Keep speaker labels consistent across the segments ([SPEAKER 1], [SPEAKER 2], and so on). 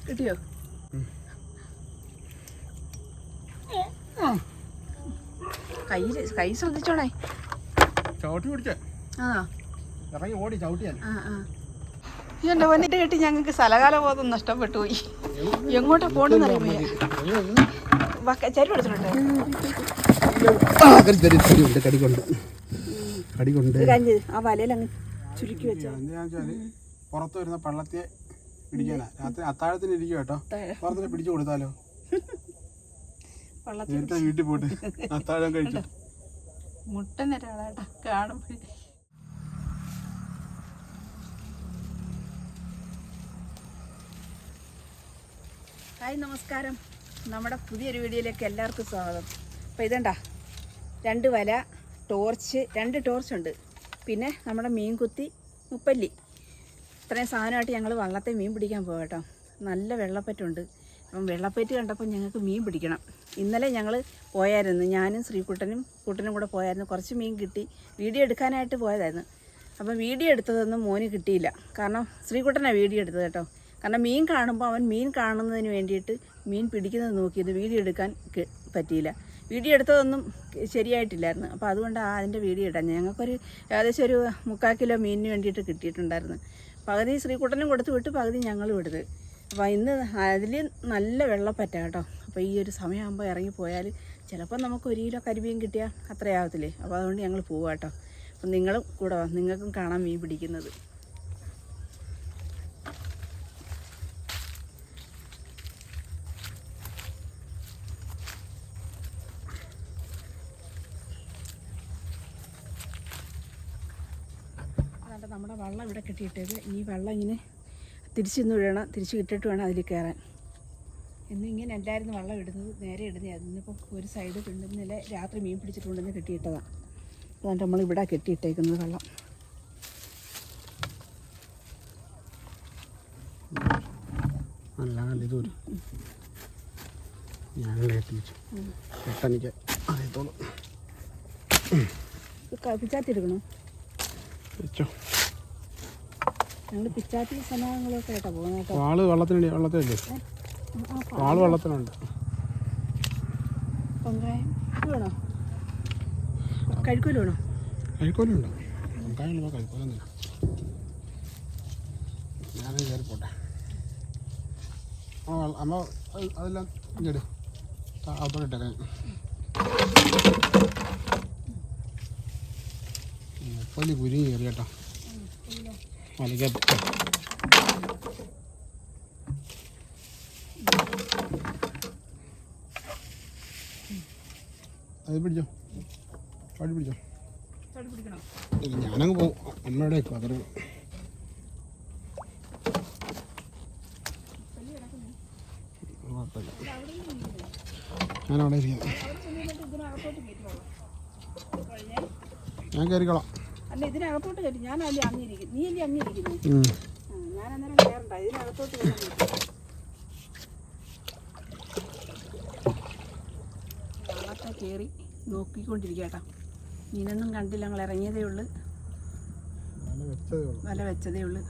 [SPEAKER 1] കിട്ടിയോ? കൈ ശ്രദ്ധിച്ചോണേ.
[SPEAKER 2] ചവിട്ടി പിടിച്ചേ. ഇറങ്ങി ഓടി ചവിട്ടിയാൽ.
[SPEAKER 1] എന്റെ വന്നിട്ട് കെട്ടി ഞങ്ങൾക്ക് സ്ഥലകാല ബോധം നഷ്ടപ്പെട്ടു പോയി. എങ്ങോട്ടാ പോണെന്നറിയാമോ? ചരി എടുത്തിട്ടുണ്ട്. ആ വലയിൽ അങ്ങ് ചുരുക്കി വെച്ചാൽ
[SPEAKER 2] പുറത്ത് വരുന്ന പള്ളത്തെ പിടിക്കാനാ. രാത്രി അത്താഴത്തിന് ഇരിക്കും കേട്ടോ. പുറത്തിനെ പിടിച്ചു കൊടുത്താലോ? നേരത്തെ വീട്ടിൽ പോയിട്ട് അത്താഴം കഴിച്ചു.
[SPEAKER 1] മുട്ടനൊരാളാട്ടാ കാണുമ്പോൾ. ഹായ്, നമസ്കാരം. നമ്മുടെ പുതിയൊരു വീഡിയോയിലേക്ക് എല്ലാവർക്കും സ്വാഗതം. അപ്പോൾ ഇതണ്ട 2 വല, ടോർച്ച്, 2 ടോർച്ചുണ്ട്, പിന്നെ നമ്മുടെ മീൻ കുത്തി, മുപ്പല്ലി, ഇത്രയും സാധനമായിട്ട് ഞങ്ങൾ വള്ളത്തെ മീൻ പിടിക്കാൻ പോകാം കേട്ടോ. നല്ല വെള്ളപ്പറ്റുണ്ട്. അപ്പം വെള്ളപ്പറ്റ് കണ്ടപ്പോൾ ഞങ്ങൾക്ക് മീൻ പിടിക്കണം. ഇന്നലെ ഞങ്ങൾ പോയായിരുന്നു, ഞാനും ശ്രീകുട്ടനും കൂട്ടനും കൂടെ പോയായിരുന്നു. കുറച്ച് മീൻ കിട്ടി. വീഡിയോ എടുക്കാനായിട്ട് പോയതായിരുന്നു. അപ്പം വീഡിയോ എടുത്തതൊന്നും മോന് കിട്ടിയില്ല. കാരണം ശ്രീകുട്ടനാണ് വീഡിയോ എടുത്തത് കേട്ടോ. കാരണം മീൻ കാണുമ്പോൾ അവൻ മീൻ കാണുന്നതിന് വേണ്ടിയിട്ട് മീൻ പിടിക്കുന്നത് നോക്കിയത് വീഡിയോ എടുക്കാൻ പറ്റിയില്ല. വീഡിയോ എടുത്തതൊന്നും ശരിയായിട്ടില്ലായിരുന്നു. അപ്പോൾ അതുകൊണ്ട് അതിൻ്റെ വീഡിയോ ഇടാൻ ഞങ്ങൾക്കൊരു ഏകദേശം ഒരു 3/4 കിലോ മീനിന് വേണ്ടിയിട്ട് കിട്ടിയിട്ടുണ്ടായിരുന്നു. പകുതി ശ്രീകുട്ടനും കൊടുത്ത് വിട്ട്, പകുതി ഞങ്ങളും എടുത്ത്. അപ്പോൾ ഇന്ന് അതിൽ നല്ല വെള്ളപ്പറ്റാ കേട്ടോ. അപ്പോൾ ഈ ഒരു സമയമാകുമ്പോൾ ഇറങ്ങിപ്പോയാൽ ചിലപ്പോൾ നമുക്ക് 1 കിലോ കരിമീൻ കിട്ടിയാൽ അത്രയാവത്തില്ലേ. അപ്പോൾ അതുകൊണ്ട് ഞങ്ങൾ പോവാം കേട്ടോ. അപ്പം നിങ്ങളും കൂടെ വാ, നിങ്ങൾക്കും കാണാം മീൻ പിടിക്കുന്നത്. നമ്മുടെ വെള്ളം ഇവിടെ കെട്ടിയിട്ടത്. ഈ വെള്ളം ഇങ്ങനെ തിരിച്ചിന്ന് വിടണം, തിരിച്ച് ഇട്ടിട്ട് വേണം അതിൽ കയറാൻ. ഇങ്ങനെ എല്ലായിരുന്നു വെള്ളം ഇടുന്നത്, നേരെ ഇടുന്നതായിരുന്നു. ഇന്നിപ്പോൾ ഒരു സൈഡ് കിണ്ടുന്നില്ല, രാത്രി മീൻ പിടിച്ചിട്ടുണ്ടെന്ന് കെട്ടിയിട്ടതാണ്. അതുകൊണ്ട് നമ്മളിവിടെ കെട്ടിയിട്ടേക്കുന്നത് വെള്ളം. പിച്ചാത്തി എടുക്കണോ? ഞങ്ങൾ പിച്ചാത്തി സമാധാനങ്ങളൊക്കെ ആയിട്ടാണ് പോകുന്നത് കേട്ടോ.
[SPEAKER 2] വാള് വെള്ളത്തിലല്ലേ? വാള് വെള്ളത്തിലുണ്ട്.
[SPEAKER 1] പൊങ്കായം വേണോ? കഴിക്കൂല വേണോ?
[SPEAKER 2] കഴിക്കോലുണ്ടോ? പൊങ്കായുള്ള കഴിക്കോലൊന്നുമില്ല. ഞാനും കയറി പോട്ടെ. അമ്മ അതെല്ലാം ഇങ്ങോട്ട് അതോട്ടിട്ടേക്കാൻ. മുപ്പല്ലി കുരുങ്ങി കയറി കേട്ടോ മലക്കകത്ത്. അത് പിടിച്ചോ, പാടി പിടിച്ചോ. ഞാനങ്ങ് പോവും, അമ്മയുടെ വെക്കും. അതൊരു കുഴപ്പമില്ല, ഞാനവിടെ ഇരിക്കാം. ഞാൻ കയറിക്കോളാം.
[SPEAKER 1] അല്ല, ഇതിനകത്തോട്ട് കയറ്റി. ഞാനല്ലേ അങ്ങിരിക്കും, നീ അല്ലേ അങ്ങിരിക്കുന്നു. ഞാൻ അന്നേരം കയറണ്ട, ഇതിനകത്തോട്ട് വെള്ളത്തെ കയറി നോക്കിക്കൊണ്ടിരിക്കട്ടോ. മീനൊന്നും കണ്ടില്ല, ഞങ്ങൾ ഇറങ്ങിയതേ ഉള്ളു, വല വെച്ചതേ ഉള്ളു.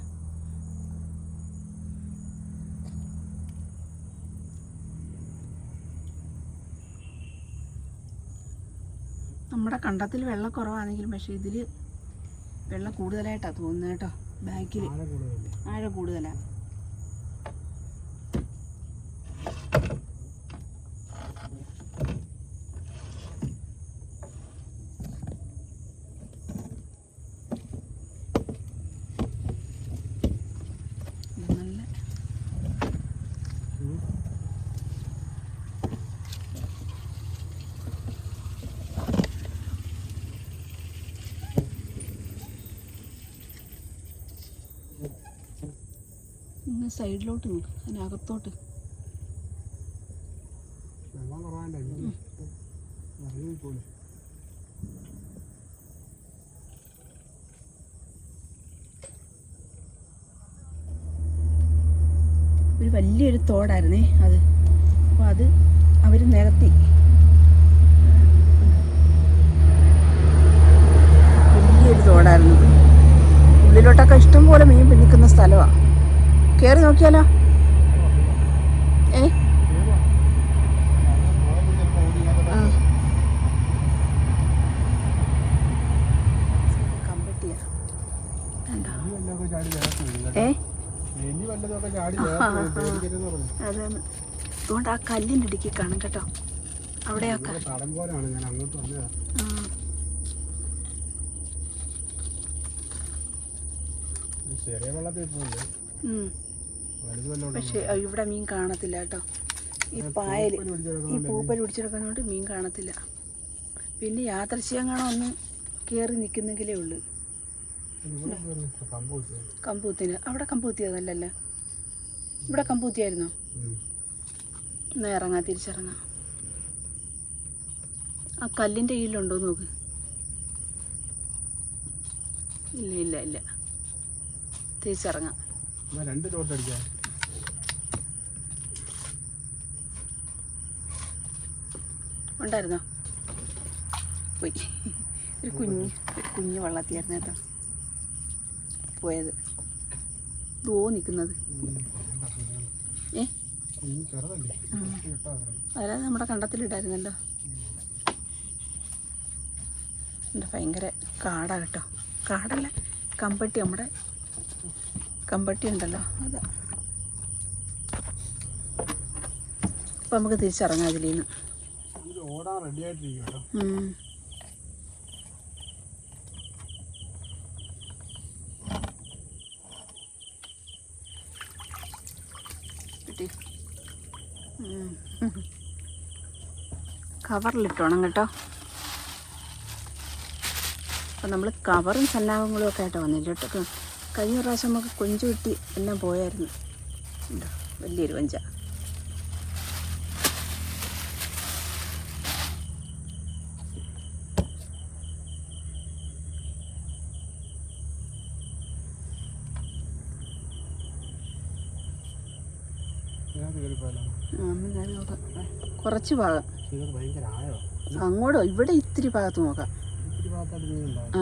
[SPEAKER 1] നമ്മുടെ കണ്ടത്തിൽ വെള്ളം കുറവാണെങ്കിലും പക്ഷേ ഇതിൽ വെള്ളം കൂടുതലായിട്ടാണ് തോന്നുന്നത് കേട്ടോ. ബാക്കിൽ ആഴം കൂടുതലാണ്. ഇങ്ങനെ സൈഡിലോട്ട് നോക്ക്, അതിനകത്തോട്ട്. ഒരു വലിയൊരു തോടായിരുന്നേ അത്. അപ്പോൾ അത് അവർ നികത്തി. വലിയൊരു തോടായിരുന്നു. ഉള്ളിലോട്ടൊക്കെ ഇഷ്ടംപോലെ മീൻ പിടിക്കുന്ന സ്ഥലമാണ്. കയറി നോക്കിയാലോ? ഏ ആ കമ്പട്ടിയാ ഏ അതാണ്. അതുകൊണ്ട് ആ കല്ലിൻ്റെ ഇടുക്കി കാണും കേട്ടോ. അവിടെയൊക്കെ പക്ഷെ ഇവിടെ മീൻ കാണത്തില്ല കേട്ടോ. ഈ പായൽ ഈ പൂപ്പൽ പിടിച്ചെടുക്കുന്നതുകൊണ്ട് മീൻ കാണത്തില്ല. പിന്നെ യാദൃശ്ചികം ഒന്ന് കയറി നിൽക്കുന്നെങ്കിലേ ഉള്ളൂ. കമ്പൂത്തിന് അവിടെ കമ്പൂത്തിയതല്ലല്ലോ, ഇവിടെ കമ്പൂത്തിയായിരുന്നോ? എന്നാ ഇറങ്ങാം, തിരിച്ചിറങ്ങാം. ആ കല്ലിൻ്റെ കീഴിലുണ്ടോ നോക്ക്. ഇല്ല ഇല്ല ഇല്ല, തിരിച്ചിറങ്ങാം. ഉണ്ടായിരുന്നോ? പോയി. ഒരു കുഞ്ഞ് വള്ളത്തിയായിരുന്നു കേട്ടോ പോയത്. ദോ നിൽക്കുന്നത്. ഏ അതായത് നമ്മുടെ കണ്ടത്തിലിട്ടായിരുന്നല്ലോ. ഭയങ്കര കാടാ കേട്ടോ. കാടല്ല, കമ്പട്ടി. നമ്മുടെ കമ്പട്ടി ഉണ്ടല്ലോ, അതാ. അപ്പം നമുക്ക് തിരിച്ചിറങ്ങാം അതിൽ നിന്ന്. കവറിലിട്ടോണം കേട്ടോ. അപ്പം നമ്മൾ കവറും സന്നാഹങ്ങളും ഒക്കെ ആയിട്ട് വന്നില്ല കേട്ടോ. കഴിഞ്ഞ പ്രാവശ്യം നമുക്ക് കൊഞ്ചു കിട്ടി എല്ലാം പോയായിരുന്നു. ഉണ്ടോ വലിയൊരു കൊഞ്ച. കുറച്ച് ഭാഗം അങ്ങോട്ടോ, ഇവിടെ ഇത്തിരി ഭാഗത്ത് നോക്കാം. ആ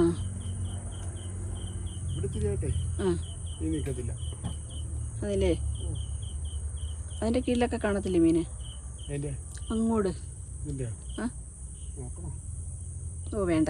[SPEAKER 1] അതില്ലേ, അതിൻ്റെ കീഴിലൊക്കെ കാണത്തില്ലേ മീന്? അങ്ങോട്ട് ആ ഓ വേണ്ട,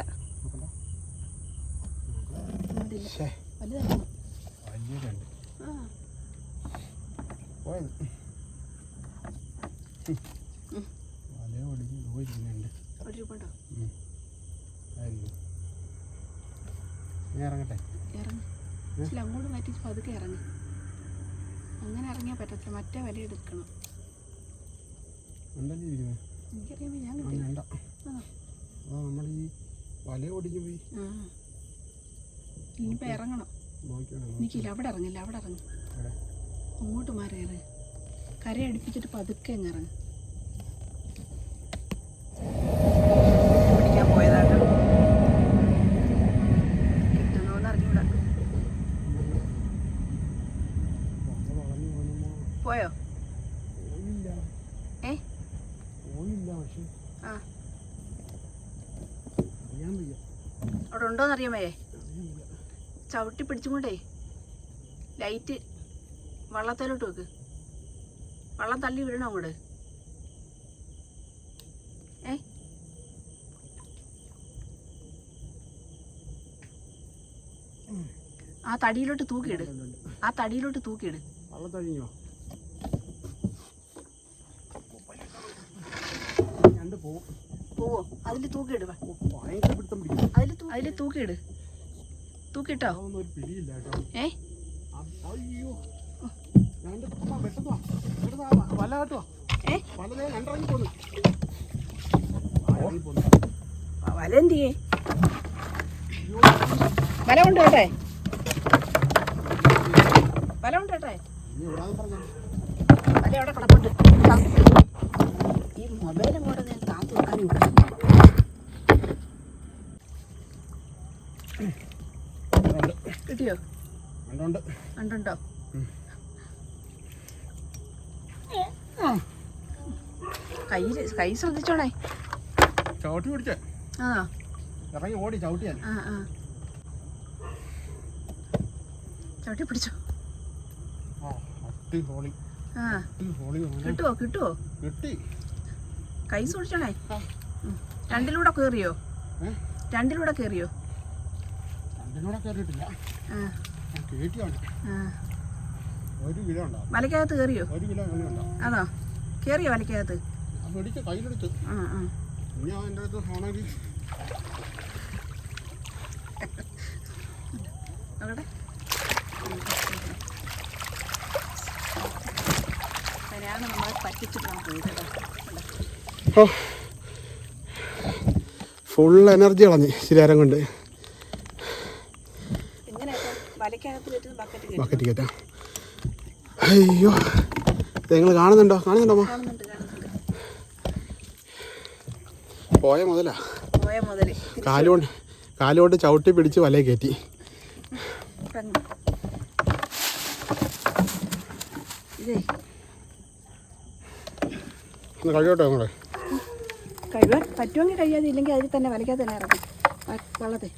[SPEAKER 2] ഇറങ്ങട്ടെ.
[SPEAKER 1] ഇറങ്ങി അങ്ങോട്ട് മാറ്റി പതുക്കെ ഇറങ്ങി. അങ്ങനെ ഇറങ്ങിയാൽ പറ്റത്തില്ല, മറ്റേ വല എടുക്കണം. എനിക്കറിയാമോ, ഞാൻ കിട്ടില്ല.
[SPEAKER 2] നമ്മൾ ഈ വല ഓടിക്കുമ്പോ
[SPEAKER 1] ഇനിയിപ്പോൾ ഇറങ്ങണം. എനിക്കില്ല, അവിടെ ഇറങ്ങില്ല, അവിടെ ഇറങ്ങി. അങ്ങോട്ട് മാറിയേറ്, കര അടുപ്പിച്ചിട്ട് പതുക്കെ അങ്ങ് ഇറങ്ങി. പിടിക്കാൻ പോയതാട്ടോ, കിട്ടുന്നോന്ന് അറിഞ്ഞൂടാ. പോയോ? ഏ ആ അവിടെ ഉണ്ടോന്നറിയാമേ. ചവിട്ടി പിടിച്ചും കൊണ്ടേ ലൈറ്റ് വള്ളത്തേലോട്ട് വെക്ക്. വള്ളം തള്ളി വീഴണം അങ്ങോട്ട്. ആ തടിയിലോട്ട് തൂക്കിയിട്, ആ തടിയിലോട്ട് തൂക്കിയിട്. പോവോ? അതിൽ തൂക്കിയിട്, അതിൽ തൂക്കിയിട്. തൂക്കിട്ടോ? ഏ വല എന്തിയേ? വല കൊണ്ട് കേട്ടെ, വല കൊണ്ട് കേട്ടെ. വല അവിടെ കിടപ്പുണ്ട്. ഈ മൊബൈലും കൂടെ ഞാൻ കാത്തു വെക്കാനും കിട്ടിയോ? ഉണ്ടോ? കൈ ശ്രദ്ധിച്ചോണേ.
[SPEAKER 2] ചവിട്ടി പിടിച്ചേ.
[SPEAKER 1] ആ
[SPEAKER 2] ഇറങ്ങി ഓടി ചവിട്ടിയാൽ.
[SPEAKER 1] ചവിട്ടി പിടിച്ചോ.
[SPEAKER 2] ഹോളി
[SPEAKER 1] ആ
[SPEAKER 2] ഹോളി
[SPEAKER 1] കിട്ടുവോ
[SPEAKER 2] കിട്ടി.
[SPEAKER 1] കൈ സൂക്ഷിച്ചോണേ. രണ്ടിലൂടെ കയറിയോ? രണ്ടിലൂടെ കയറിയോ?
[SPEAKER 2] രണ്ടിലൂടെ കയറിയിട്ടില്ല. കേട്ടിയാണ്. 1 കിലോ ഉണ്ടാവും.
[SPEAKER 1] വലക്കകത്ത് കയറിയോ?
[SPEAKER 2] 1 കിലോ ഉണ്ടാവും.
[SPEAKER 1] അതോ കയറിയോ വലക്കകത്ത്?
[SPEAKER 2] പിടിച്ച് കയ്യിലെടുത്ത് ഞാൻ എൻ്റെ അടുത്ത് ആണെങ്കിൽ
[SPEAKER 1] അവിടെ അതിനാണ് നമ്മളെ പറ്റിച്ചിട്ട് പോയത് കേട്ടോ.
[SPEAKER 2] ഫുൾ എനർജി കളഞ്ഞ് ശരിയാരം കൊണ്ട്.
[SPEAKER 1] എങ്ങനെയാ വലക്കകത്ത്
[SPEAKER 2] ബക്കറ്റ് കയറ്റാം. അയ്യോ നിങ്ങൾ കാണുന്നുണ്ടോ? കാണുന്നുണ്ടോ? പോയ മുതലാ. കാലുകൊണ്ട് ചവിട്ടി പിടിച്ച് വലയെ കയറ്റി. ഒന്ന് കഴിയോട്ടോ നിങ്ങളെ.
[SPEAKER 1] കഴിവാൻ പറ്റുമെങ്കിൽ കഴിയാതെ ഇല്ലെങ്കിൽ അതിൽ തന്നെ വലയ്ക്കാതെ തന്നെ ഇറങ്ങി വള്ളത്തെ.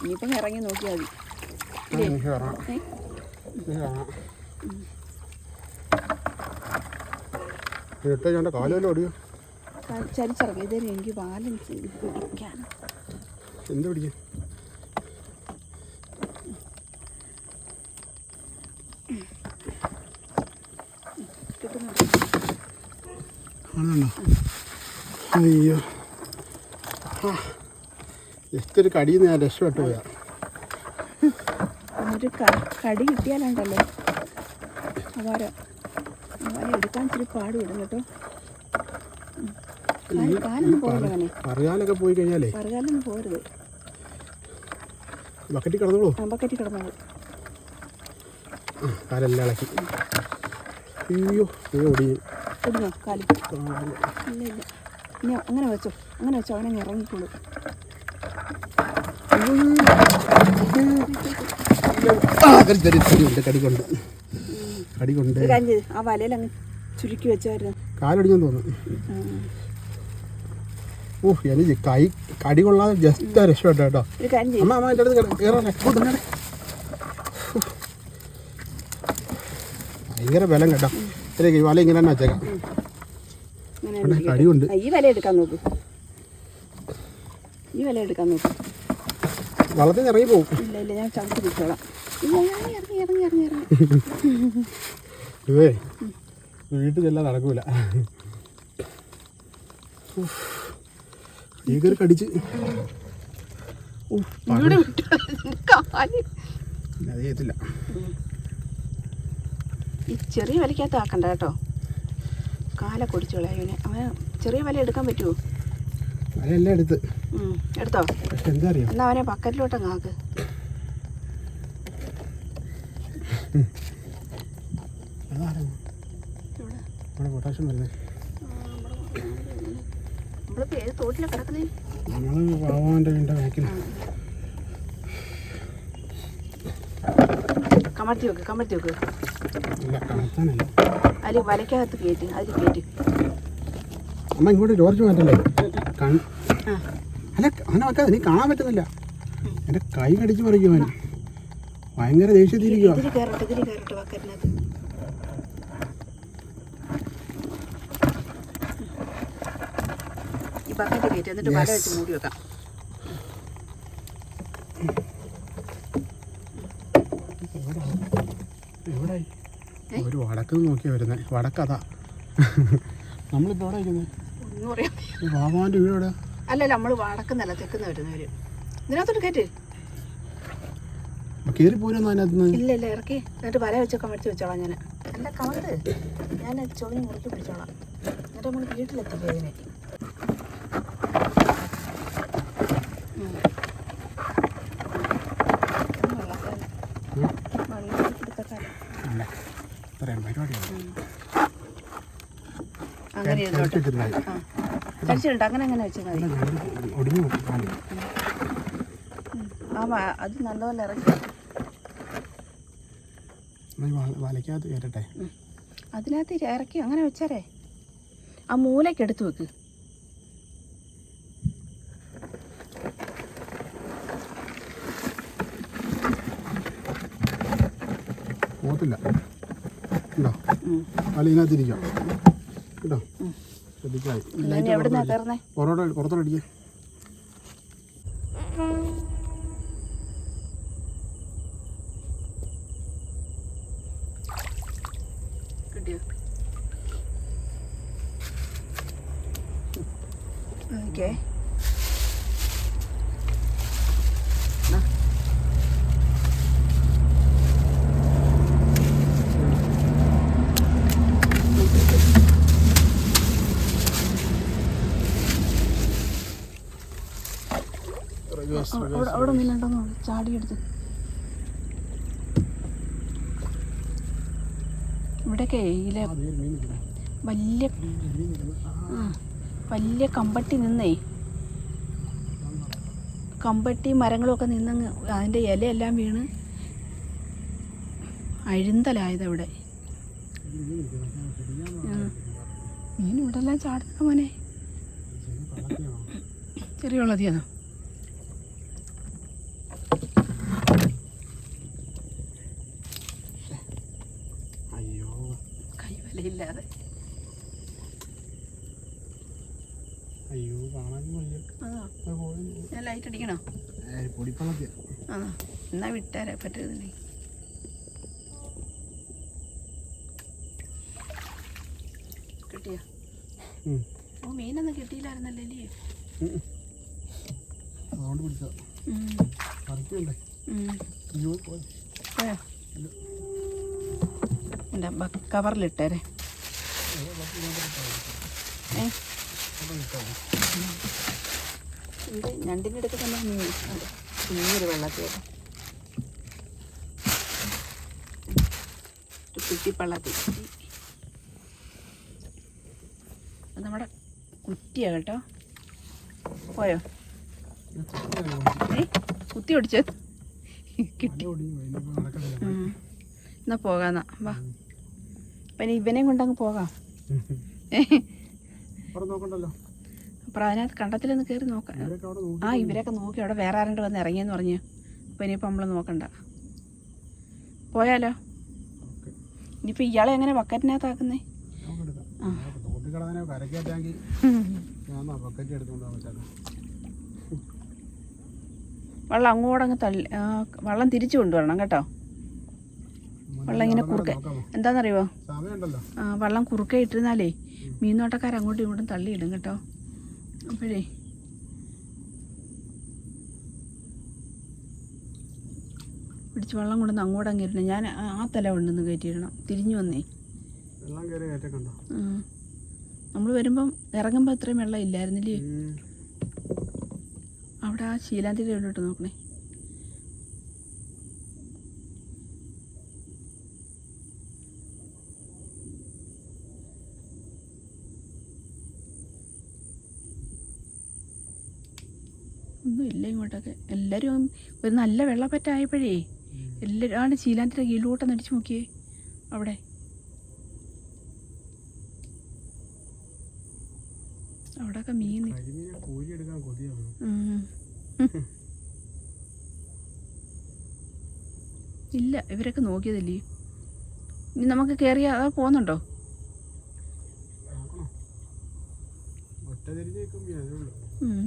[SPEAKER 1] ഇനിയിപ്പം ഇറങ്ങി നോക്കിയാൽ മതി.
[SPEAKER 2] കാലുവല്ലോ ഓടിയോ?
[SPEAKER 1] ചരിച്ചിറങ്ങി ഇതേ എനിക്ക് ബാലൻസ് ചെയ്ത് പിടിക്കാൻ.
[SPEAKER 2] എന്ത് പിടിക്കാൻ? അയ്യോ ജസ്റ്റ് ഒരു കടിയിൽ നിന്ന് ഞാൻ രക്ഷപ്പെട്ടു പോയാ.
[SPEAKER 1] ഒരു കടി കിട്ടിയാലുണ്ടല്ലോ അവരെ എടുക്കാൻ ഇച്ചിരി പാട് വിടും കേട്ടോ. കാലൊന്നും പോകരുത് അവനെ.
[SPEAKER 2] പറയാലൊക്കെ പോയി കഴിഞ്ഞാലേ
[SPEAKER 1] പറയാലൊന്നും പോരുത്.
[SPEAKER 2] ബക്കറ്റിൽ കിടന്നോളൂ.
[SPEAKER 1] ബക്കറ്റിൽ കിടന്നോളൂ.
[SPEAKER 2] കാലെല്ലാം ഇളക്കി. അയ്യോ ഓടിയോ
[SPEAKER 1] കാല്? ഇല്ല ഇല്ല. ഇനി അങ്ങനെ വെച്ചോ അവനെ ഇറങ്ങിക്കോളൂ. കടികൊണ്ട് ആ വലയിൽ അങ്ങ് ചുരുക്കി വെച്ചായിരുന്നു.
[SPEAKER 2] കാലടിഞ്ഞെന്ന് തോന്നുന്നു. എനിക്ക് കടി കൊള്ളാതെ ജസ്റ്റ് രക്ഷപ്പെട്ടു കേട്ടോ. അമ്മ എൻ്റെ അടുത്ത് കയറാൻ ഭയങ്കര ബലം കേട്ടോ. ഈ വല ഇങ്ങനെ തന്നെ വെച്ചേക്കാം. കടിയുണ്ട്.
[SPEAKER 1] ഈ വല എടുക്കാൻ നോക്ക്.
[SPEAKER 2] വള്ളത്തിൽ ഇറങ്ങി പോകും.
[SPEAKER 1] ഇല്ല ഞാൻ ചവിട്ടി പിടിച്ചോളാം. ഇറങ്ങി
[SPEAKER 2] ഇതേ വീട്ടിൽ ചെല്ലാൻ നടക്കൂല. കടിച്ച് അറിയത്തില്ല.
[SPEAKER 1] ഈ ചെറിയ വലയ്ക്കകത്ത് ആക്കണ്ട കേട്ടോ. കാല കൊടിച്ചോളാം അവന്. അവന് ചെറിയ വല എടുക്കാൻ പറ്റുമോ?
[SPEAKER 2] വലയെല്ലാം എടുത്തോ.
[SPEAKER 1] എന്താ അറിയാം. എന്നാ അവനെ ബക്കറ്റിലോട്ടങ്ങ് ആക്ക്.
[SPEAKER 2] പൊട്ടാഷ്യം വരുന്നത്
[SPEAKER 1] നമ്മളിപ്പോൾ ഏത് തോട്ടിലാണ് കിടക്കുന്നേ?
[SPEAKER 2] നമ്മൾ പാവാൻ്റെ വീടിൻ്റെ ബാക്കിൽ.
[SPEAKER 1] കമഴ്ത്തി വെക്ക്.
[SPEAKER 2] ഇല്ല കമഴ്ത്താനല്ല.
[SPEAKER 1] അതിൽ വലയ്ക്കകത്ത് കയറ്റി
[SPEAKER 2] അമ്മ ഇങ്ങോട്ട് ജോർജ് മാറ്റല്ലേ? അല്ല അങ്ങനെ വെക്കാതെ നീ കാണാൻ പറ്റുന്നില്ല. എൻ്റെ കൈ കടിച്ച് പറിക്കും അവന്. ഭയങ്കര ദേഷ്യത്തിരിക്കുക.
[SPEAKER 1] ഇതിൽ കയറട്ടെ ബക്കറ്റിനകത്ത്. ഈ ബക്കറ്റ് കയറ്റി എന്നിട്ട് വല വെച്ച് മൂടി വെക്കാം.
[SPEAKER 2] ഒരു വടക്ക് നോക്കിയാ വരുന്നത്. വടക്കതാ. നമ്മളിപ്പോൾ എവിടെ ഇരിക്കുന്നത്?
[SPEAKER 1] ഒന്നും അറിയാം.
[SPEAKER 2] ബാബാൻ്റെ വീട് എവിടെ?
[SPEAKER 1] അല്ലല്ല നമ്മൾ വടക്കുന്നല്ല തെക്കുന്ന വരുന്നവര്. ഇതിനകത്തോട്ട് കയറ്റ്.
[SPEAKER 2] കയറി പോരൊന്നും അതിനകത്ത്.
[SPEAKER 1] ഇല്ല ഇറക്കി എന്നിട്ട് വല വെച്ച് കമഴ്ത്തി വെച്ചോളാം. ഞാൻ അല്ല കമഴ്ത്ത്. ഞാൻ ചൊളി മുറുക്കി പിടിച്ചോളാം. എന്നിട്ട് നമ്മൾ വീട്ടിലെത്തിക്കുക അതിനെ. അങ്ങനെ അങ്ങനെ വെച്ചാൽ മതി. അത് നല്ലപോലെ ഇറക്കി
[SPEAKER 2] വലയ്ക്കകത്ത് കയറട്ടെ.
[SPEAKER 1] അതിനകത്ത് ഇറക്കി അങ്ങനെ വെച്ചാരേ. ആ മൂലയ്ക്ക് എടുത്ത് വെക്ക്.
[SPEAKER 2] കയറത്തില്ല കേട്ടോ. വല ഇതിനകത്തിരിക്കാം കേട്ടോ. ശ്രദ്ധിക്കായി പുറത്തോട്ട് അടിക്കുക.
[SPEAKER 1] കിട്ടിയോ? ഓക്കെ. അവിടെ മീനുണ്ടോന്നോ ചാടിയെടുത്ത്. ഇവിടെയൊക്കെ ഇതിലെ വലിയ കമ്പട്ടി നിന്നേ, കമ്പട്ടി മരങ്ങളൊക്കെ നിന്നങ്ങ് അതിൻ്റെ ഇലയെല്ലാം വീണ് അഴുന്തലായതവിടെ. മീൻ ഇവിടെ എല്ലാം ചാടുന്ന മോനെ. ചെറിയ വെള്ളത്തിയാണോ? കൈവലയില്ലാതെ.
[SPEAKER 2] അയ്യോ കാണാൻ
[SPEAKER 1] ഞാൻ ലൈറ്റ് അടിക്കണോ? ആ എന്നാ വിട്ടാരാ പറ്റുന്നില്ലേ. കിട്ടിയോ? ഓ മീനൊന്നും കിട്ടിയില്ലായിരുന്നല്ലേ.
[SPEAKER 2] അതുകൊണ്ട് പിടിച്ചോ.
[SPEAKER 1] എൻ്റെ കവറിലിട്ടേരെ. ഇത് ഞണ്ടിൻ്റെ അടുത്ത് തന്നെ മീൻ കുഞ്ഞൊരു വെള്ളത്തിൽ കുറ്റിപ്പള്ളത്തിൽ. അത് നമ്മുടെ കുറ്റിയാ കേട്ടോ. പോയോ? കുത്തി ഓടിച്ചോ? കിട്ടി. എന്നാ പോകാന്നാ വാ. അപ്പം ഇവനെയും കൊണ്ടങ്ങ് പോകാം. അപ്പം അതിനകത്ത് കണ്ടത്തിലൊന്ന് കയറി നോക്കാം. ആ ഇവരൊക്കെ നോക്കി അവിടെ വേറെ ആരുടെ വന്ന് ഇറങ്ങിയെന്ന് പറഞ്ഞു. അപ്പം ഇനിയിപ്പോൾ നമ്മൾ നോക്കണ്ട, പോയാലോ? ഇനിയിപ്പോൾ ഇയാളെ എങ്ങനെ ബക്കറ്റിനകത്താക്കുന്നേ? വെള്ളം അങ്ങോട്ടങ്ങ് തള്ളി, വെള്ളം തിരിച്ചു കൊണ്ടുവരണം കേട്ടോ. വെള്ളം ഇങ്ങനെ കുറുക്കെ എന്താണെന്നറിയുമോ? വെള്ളം കുറുക്കെ ഇട്ടിരുന്നാലേ മീനോട്ടക്കാർ അങ്ങോട്ടും ഇങ്ങോട്ടും തള്ളിയിടും കേട്ടോ. അപ്പോഴേ പിടിച്ച് വെള്ളം കൊണ്ടുവന്ന് അങ്ങോട്ടങ്ങ് ഇരണം. ഞാൻ ആ തല കൊണ്ടുവന്ന് കയറ്റിയിടണം. തിരിഞ്ഞു വന്നേ. നമ്മൾ വരുമ്പം ഇറങ്ങുമ്പോൾ ഇത്രയും വെള്ളം ഇല്ലായിരുന്നില്ലേ? അവിടെ ആ ശീലാന്തിയുടെ ഇട്ട് നോക്കണേ. ഒന്നും ഇല്ല ഇങ്ങോട്ടൊക്കെ. എല്ലാവരും ഒരു നല്ല വെള്ളപ്പറ്റായപ്പോഴേ എല്ലാവരും ആണ് ശീലാന്തിയുടെ കീഴിലോട്ടൊന്ന് അടിച്ചു നോക്കിയേ. അവിടെ അവിടെയൊക്കെ മീൻ ഇല്ല. ഇവരൊക്കെ നോക്കിയതല്ലേ. ഇനി നമുക്ക് കയറിയാ അതാ പോകുന്നുണ്ടോ?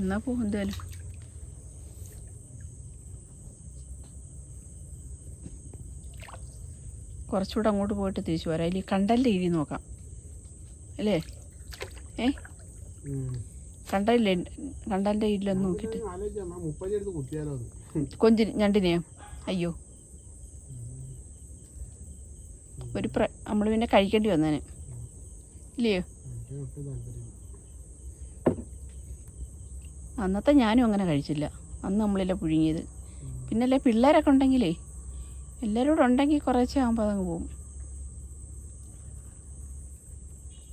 [SPEAKER 1] എന്നാ പോകും എന്തായാലും. കുറച്ചുകൂടെ അങ്ങോട്ട് പോയിട്ട് തിരിച്ചു വരാം. അതിൽ കണ്ടലിൻ്റെ ഇഴി നോക്കാം അല്ലേ? കണ്ടലില്ലേ? കണ്ടലിൻ്റെ ഇഴിലൊന്ന് നോക്കിയിട്ട് കൊഞ്ചിന് ഞണ്ടിനെയോ? അയ്യോ ഒരു നമ്മൾ പിന്നെ കഴിക്കേണ്ടി വന്നേനെ ഇല്ലയോ? അന്നത്തെ ഞാനും അങ്ങനെ കഴിച്ചില്ല. അന്ന് നമ്മളില്ല പുഴുങ്ങിയത്. പിന്നല്ലേ പിള്ളേരൊക്കെ ഉണ്ടെങ്കിലേ എല്ലാവരും ഉണ്ടെങ്കിൽ കുറേശ്ശെ ആകുമ്പോൾ അതങ്ങ് പോകും.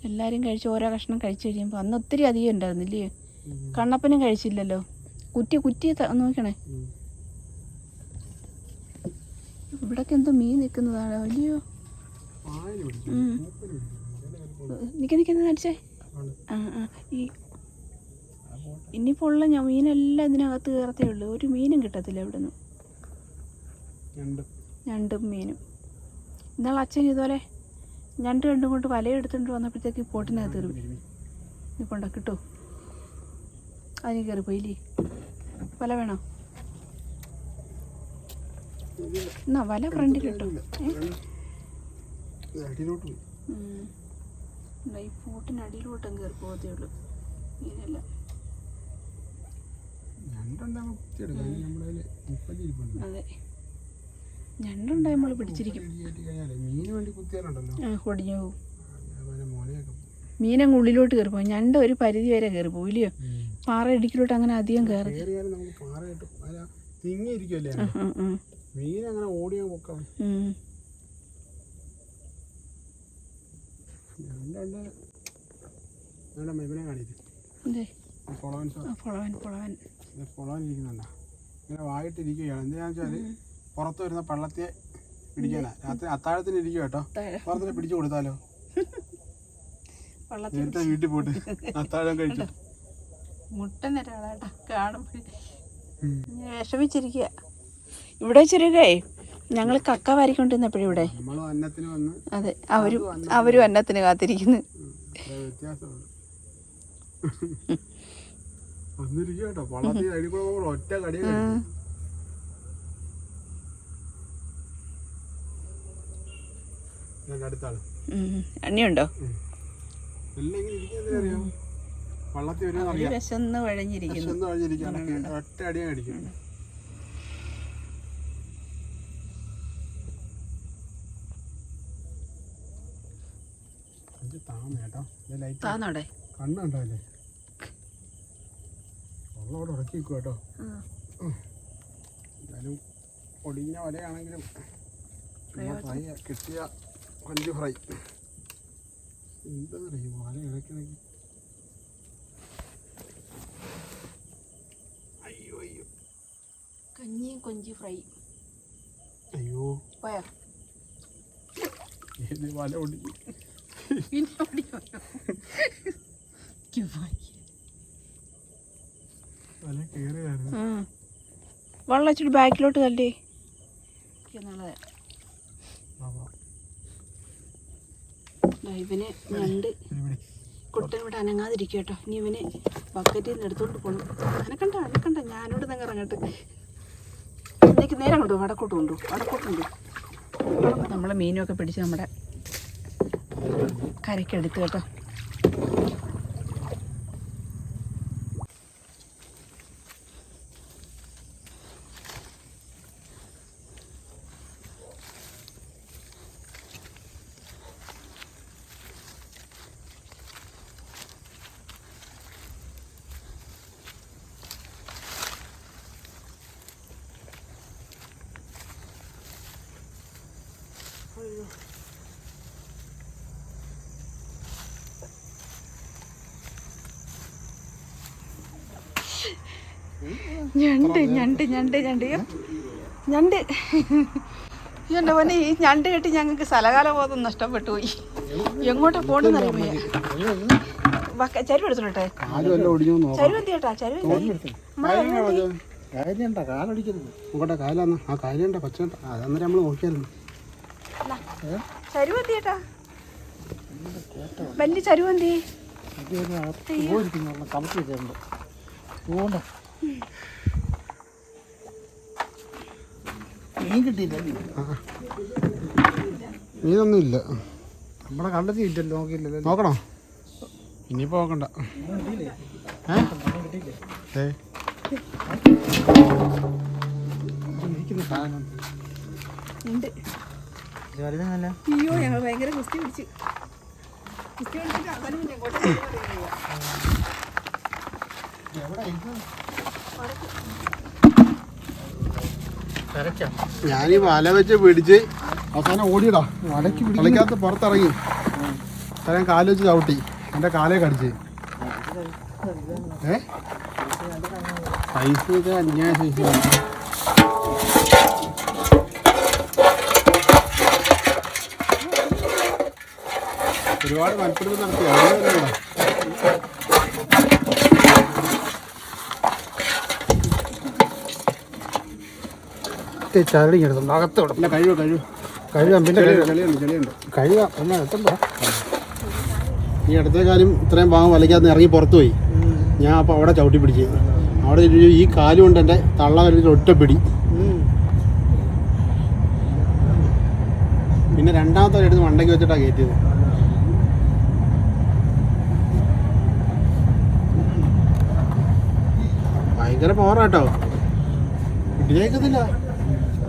[SPEAKER 1] എല്ലാവരും കഴിച്ച് ഓരോ കഷ്ണം കഴിച്ച് കഴിയുമ്പോൾ അന്ന് ഒത്തിരി അധികം ഉണ്ടായിരുന്നില്ലേ? കണ്ണപ്പനും കഴിച്ചില്ലല്ലോ. കുറ്റി നോക്കണേ. ഇവിടൊക്കെ എന്തോ മീൻ നിൽക്കുന്നതാണ്. അല്ലയോ നിൽക്കുന്ന അടിച്ചേ. ഈ ഇനിയിപ്പോൾ ഉള്ള മീനെല്ലാം ഇതിനകത്ത് കയറത്തേ ഉള്ളൂ. ഒരു മീനും കിട്ടത്തില്ല ഇവിടെ നിന്ന്. ഞണ്ടും മീനും ഇന്നാൾ അച്ഛൻ ഇതുപോലെ ഞണ്ട് രണ്ടും കൊണ്ട് വലയെടുത്തുകൊണ്ട് വന്നപ്പോഴത്തേക്ക് പോട്ടിനകത്ത് കയറി ഇപ്പോണ്ട കിട്ടുമോ? അതിന് കയറി പോയില്ലേ? വല വേണോ? എന്നാ വല ഫ്രണ്ടിൽ കിട്ടും. ഈ പോട്ടിനടിയിലോട്ടും കയറി പോകത്തേ ഉള്ളൂ. മീനല്ല. അതെ, ഞണ്ടുണ്ടായി നമ്മൾ പിടിച്ചിരിക്കും. കൊടിഞ്ഞു പോവും. മീനങ്ങ് ഉള്ളിലോട്ട് കയറി പോകും. ഞണ്ട് ഒരു പരിധി വരെ കയറി പോകും ഇല്ലയോ? പാറ ഇടുക്കിലോട്ട് അങ്ങനെ അധികം കയറി.
[SPEAKER 2] വായിട്ടിരിക്കുകയാണ്. എന്തിനാന്ന് വെച്ചാല് പുറത്ത് വരുന്ന പള്ളത്തെ പിടിക്കാനാ. രാത്രി അത്താഴത്തിന് ഇരിക്കും കേട്ടോ. പുറത്തിനെ പിടിച്ചു കൊടുത്താലോ? നേരത്തെ വീട്ടിൽ പോയിട്ട് അത്താഴം കഴിച്ചു.
[SPEAKER 1] മുട്ടനൊരാളാട്ടാ കാണുമ്പോൾ വിഷമിച്ചിരിക്കുക. ഇവിടെ വെച്ചിരിക്കേ ഞങ്ങൾ കക്ക വാരിക്കൊണ്ടിരുന്നപ്പോഴും ഇവിടെ. അതെ, അവരും അന്നത്തിന് കാത്തിരിക്കുന്നു.
[SPEAKER 2] ഒറ്റ കടിയ അടുത്താണ്.
[SPEAKER 1] എണ്ണയുണ്ടോ?
[SPEAKER 2] വള്ളത്തിൽ
[SPEAKER 1] വിശന്ന് വഴഞ്ഞിരിക്കുന്നു.
[SPEAKER 2] ഒറ്റ അടിയാ കടിക്കും.
[SPEAKER 1] താന്നോടെ
[SPEAKER 2] കണ്ണുണ്ടല്ലേ? വെള്ളം ഉറക്കി വെക്കും കേട്ടോ. എന്തായാലും ഒടിഞ്ഞ വലയാണെങ്കിലും ഫ്രൈ കിട്ടിയ കൊഞ്ച് ഫ്രൈ. എന്താ പറയുക, വല ഇടയ്ക്കിടയ്ക്ക് അയ്യോ അയ്യോ.
[SPEAKER 1] കഞ്ഞിയും കൊഞ്ച് ഫ്രൈ.
[SPEAKER 2] അയ്യോ
[SPEAKER 1] പോയോ?
[SPEAKER 2] ഏത് വല ഒടിഞ്ഞു?
[SPEAKER 1] വെള്ളം വെച്ചിട്ട് ബാക്കിലോട്ട് തല്ലേ. ഇവന് ഞണ്ട് കുട്ടൻ ഇവിടെ അനങ്ങാതിരിക്കും കേട്ടോ. ഇനി ഇവന് ബക്കറ്റിൽ നിന്ന് എടുത്തോണ്ട് പോകണം. അനക്കണ്ട ഞാനോട് നിങ്ങൾ ഇറങ്ങട്ടെ. എനിക്ക് നേരെ കൊണ്ടു വടക്കോട്ടുണ്ട്. നമ്മൾ മീനൊക്കെ പിടിച്ച് നമ്മുടെ കരയ്ക്കെടുത്ത് കേട്ടോ. ഞണ്ട് എൻ്റെ പോലെ ഈ ഞണ്ട് കെട്ടി ഞങ്ങൾക്ക് സ്ഥലകാല ബോധം നഷ്ടപ്പെട്ടു പോയി. എങ്ങോട്ടാ പോണെന്ന് അറിയുമോ? ചരുവ് എടുത്തോട്ടെ. ചരുവ് എന്ത് ചേട്ടാ? ചരുവ്
[SPEAKER 2] കാലാന്ന് ആ കാലുണ്ട പച്ച അതന്നേരം നമ്മൾ നോക്കിയായിരുന്നു.
[SPEAKER 1] ചരുവ് എന്ത് ചേട്ടാ? വലിയ ചരുവ് എന്ത്?
[SPEAKER 2] മീനൊന്നും ഇല്ല.
[SPEAKER 3] നമ്മളെ കണ്ടെത്തിയില്ലല്ലോ. നോക്കിയില്ലല്ലോ.
[SPEAKER 2] നോക്കണോ? ഇനിയിപ്പോ നോക്കണ്ട.
[SPEAKER 1] അയ്യോ ഞങ്ങൾ ഭയങ്കര കുസ്തി പിടിച്ചു.
[SPEAKER 2] ഞാനീ വല വെച്ച് പിടിച്ച് അവസാനം ഓടിയിടാ. വലയ്ക്കകത്ത് പുറത്തിറങ്ങി ഞാൻ കാല് വെച്ച് ചവിട്ടി. എൻ്റെ കാലേ കടിച്ച്. സൈസ് അന്യായ സൈസ്. ഒരുപാട് മൽപ്പിടുത്തം നടത്തി.
[SPEAKER 3] ചരടിങ്ങെടുത്തു അകത്തോടെ.
[SPEAKER 2] കഴിവ്
[SPEAKER 3] കഴുകാം പിന്നെ
[SPEAKER 2] ചെളിയുണ്ട് ചെളിയുണ്ട്.
[SPEAKER 3] കഴുകാം എന്നാ എത്തണ്ട.
[SPEAKER 2] ഈ അടുത്ത കാലം ഇത്രയും ഭാഗം വലയ്ക്കാതെ ഇറങ്ങി പുറത്തു പോയി. ഞാൻ അപ്പോൾ അവിടെ ചവിട്ടി പിടിച്ച് അവിടെ ഈ കാലും കൊണ്ട് എൻ്റെ തള്ള കരുതി ഒറ്റപ്പിടി. പിന്നെ രണ്ടാമത്തെ എടുത്ത് മണ്ടയ്ക്ക് വെച്ചിട്ടാണ് കയറ്റിയത്. ഭയങ്കര പവറാട്ടോ, ഇടിയേക്കത്തില്ല.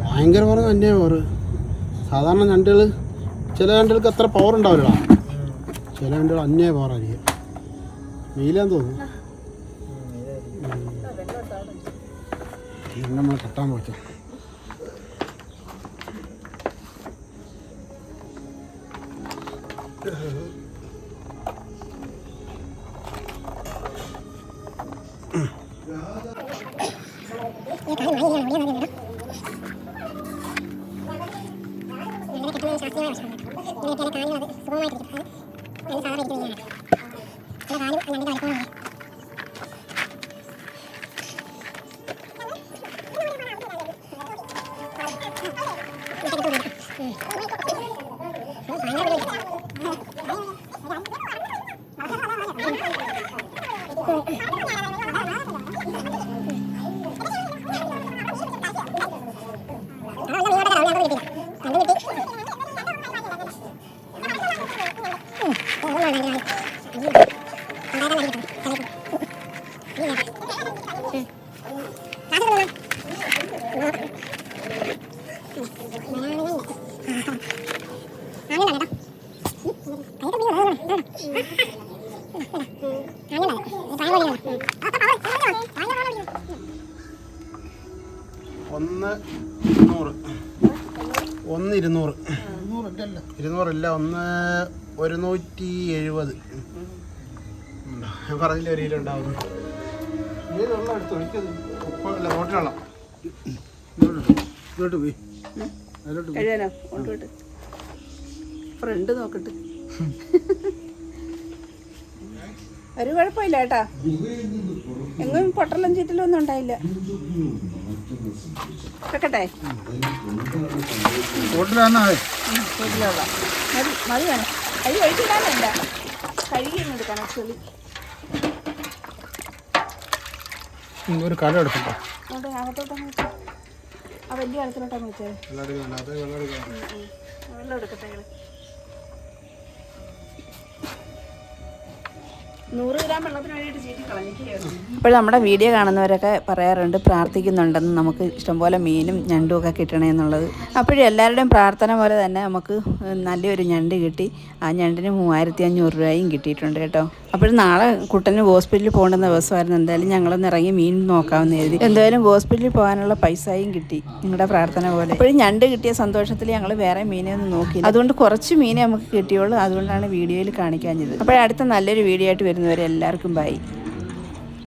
[SPEAKER 2] ഭയങ്കര പവർ തന്നെ പവർ. സാധാരണ ഞണ്ടുകൾ ചില ഞണ്ടുകൾക്ക് അത്ര പവർ ഉണ്ടാവില്ല, ചില ഞണ്ടുകൾ അന്യായ പവറായിരിക്കും. മെയിലാന്ന് തോന്നുന്നു. നമ്മൾ കെട്ടാൻ പറ്റും. ഒന്ന് 200 200 ഒന്ന് 170. ഞാൻ പറഞ്ഞില്ല ഒരു കിലോ ഉണ്ടാവുന്നു. വെള്ളം എടുത്തു ഒഴിക്കത് ഉപ്പല്ല തോട്ടിലുള്ള ഇങ്ങോട്ട് പോയി
[SPEAKER 1] കഴിയാനോ കൊണ്ടുപോയിട്ട് ഫ്രണ്ട് നോക്കട്ടെ. ഒരു കുഴപ്പമില്ല കേട്ടാ, എങ്ങും പൊട്ടലും ചീറ്റലും ഒന്നും ഉണ്ടായില്ല. വെക്കട്ടെ?
[SPEAKER 3] തോട്ടിലാണോ?
[SPEAKER 1] വീട്ടിലുള്ള മതി മതി വേണം. അരി ഒഴിച്ചിടാനല്ല, കഴുകി അങ്ങ് എടുക്കണം. ചെളി
[SPEAKER 3] ഒരു കടം എടുക്കട്ടോ.
[SPEAKER 1] അതുകൊണ്ട് അകത്തോട്ടങ്ങ് വെച്ചാൽ ആ വലിയ കാലത്തിലോട്ടങ്ങ് വെച്ചാൽ വെള്ളം എടുക്കട്ടെ. 100 ഗ്രാം വെള്ളത്തിന് വേണ്ടിയിട്ട് ചീറ്റി കളഞ്ഞിരിക്കുകയായിരുന്നു. അപ്പോൾ നമ്മുടെ വീഡിയോ കാണുന്നവരൊക്കെ പറയാറുണ്ട്, പ്രാർത്ഥിക്കുന്നുണ്ടെന്ന് നമുക്ക് ഇഷ്ടംപോലെ മീനും ഞണ്ടും ഒക്കെ കിട്ടണേ എന്നുള്ളത്. അപ്പോഴും എല്ലാവരുടെയും പ്രാർത്ഥന പോലെ തന്നെ നമുക്ക് നല്ലൊരു ഞണ്ട് കിട്ടി. ആ ഞണ്ടിന് 3500 രൂപയും കിട്ടിയിട്ടുണ്ട് കേട്ടോ. അപ്പോൾ നാളെ കുട്ടന് ഹോസ്പിറ്റലിൽ പോകേണ്ട ദിവസമായിരുന്നു. എന്തായാലും ഞങ്ങളൊന്ന് ഇറങ്ങി മീൻ നോക്കാമെന്ന് എഴുതി. എന്തായാലും ഹോസ്പിറ്റലിൽ പോകാനുള്ള പൈസയും കിട്ടി നിങ്ങളുടെ പ്രാർത്ഥന പോലെ. അപ്പോഴും ഞണ്ട് കിട്ടിയ സന്തോഷത്തിൽ ഞങ്ങൾ വേറെ മീനെ ഒന്നും നോക്കിയില്ല. അതുകൊണ്ട് കുറച്ച് മീനെ നമുക്ക് കിട്ടിയുള്ളൂ. അതുകൊണ്ടാണ് വീഡിയോയിൽ കാണിക്കാഞ്ഞത്. അപ്പോഴടുത്ത നല്ലൊരു വീഡിയോ ആയിട്ട് വരുന്നവരെ എല്ലാവർക്കും ബൈ.